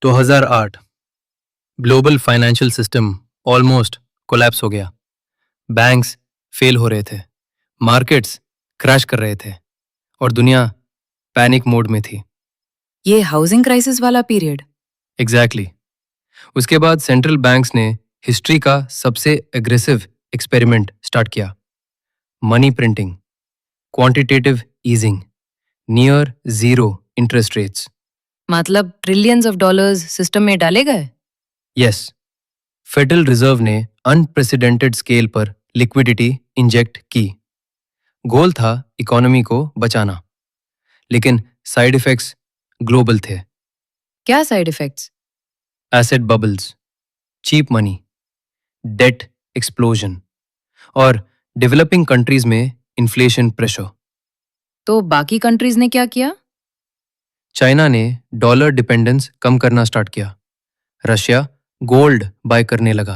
2008 global financial system almost collapse हो गया। Banks fail हो रहे थे, मार्केट्स क्रैश कर रहे थे और दुनिया पैनिक मोड में थी। ये हाउसिंग क्राइसिस वाला पीरियड। एग्जैक्टली उसके बाद सेंट्रल बैंक्स ने हिस्ट्री का सबसे एग्रेसिव एक्सपेरिमेंट स्टार्ट किया। Money printing, quantitative easing, near zero interest rates. मतलब ट्रिलियंस ऑफ डॉलर्स सिस्टम में डाले गए। यस, फेडरल रिजर्व ने अनप्रेसिडेंटेड स्केल पर लिक्विडिटी इंजेक्ट की। गोल था इकोनॉमी को बचाना, लेकिन साइड इफेक्ट्स ग्लोबल थे। क्या side effects? Asset bubbles, cheap money, debt explosion और डेवलपिंग कंट्रीज में इन्फ्लेशन प्रेशर। तो बाकी कंट्रीज ने क्या किया? चाइना ने डॉलर डिपेंडेंस कम करना स्टार्ट किया। रशिया गोल्ड बाय करने लगा।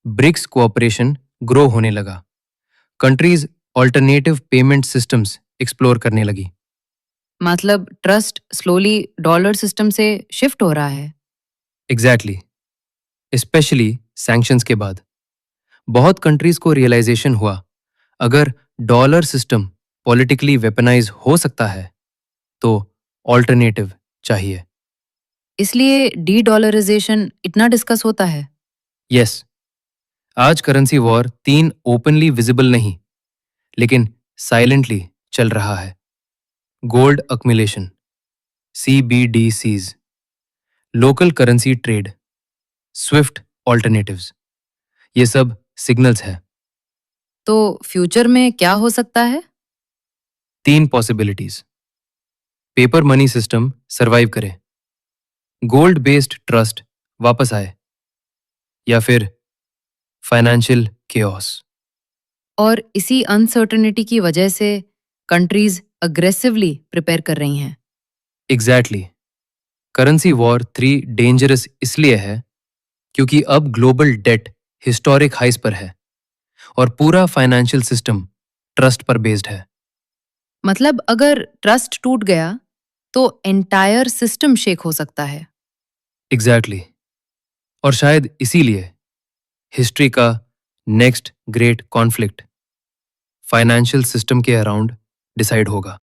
ब्रिक्स कोऑपरेशन ग्रो होने लगा। Countries alternative payment systems explore करने लगी। मतलब ट्रस्ट स्लोली डॉलर सिस्टम से शिफ्ट हो रहा है। एग्जैक्टली, स्पेशली सैंक्शंस के बाद बहुत कंट्रीज को रियलाइजेशन हुआ, अगर डॉलर सिस्टम पॉलिटिकली वेपनाइज हो सकता है तो ऑल्टरनेटिव चाहिए। इसलिए डी डॉलराइजेशन इतना डिस्कस होता है। यस, आज करेंसी वॉर 3 ओपनली विजिबल नहीं, लेकिन साइलेंटली चल रहा है। Gold accumulation, CBDCs, local currency trade, Swift alternatives, ये सब सिग्नल्स है। तो फ्यूचर में क्या हो सकता है? 3 possibilities. Paper money system survive करे, गोल्ड बेस्ड ट्रस्ट वापस आए, या फिर फाइनेंशियल केओस। और इसी अनसर्टेनिटी की वजह से कंट्रीज अग्रेसिवली प्रिपेयर कर रही हैं। एग्जैक्टली, करेंसी वॉर 3 डेंजरस इसलिए है क्योंकि अब ग्लोबल डेट हिस्टोरिक हाइस पर है और पूरा फाइनेंशियल सिस्टम ट्रस्ट पर बेस्ड है। मतलब अगर ट्रस्ट टूट गया तो एंटायर सिस्टम शेक हो सकता है। एग्जैक्टली, और शायद इसीलिए हिस्ट्री का next great conflict financial system के अराउंड डिसाइड होगा।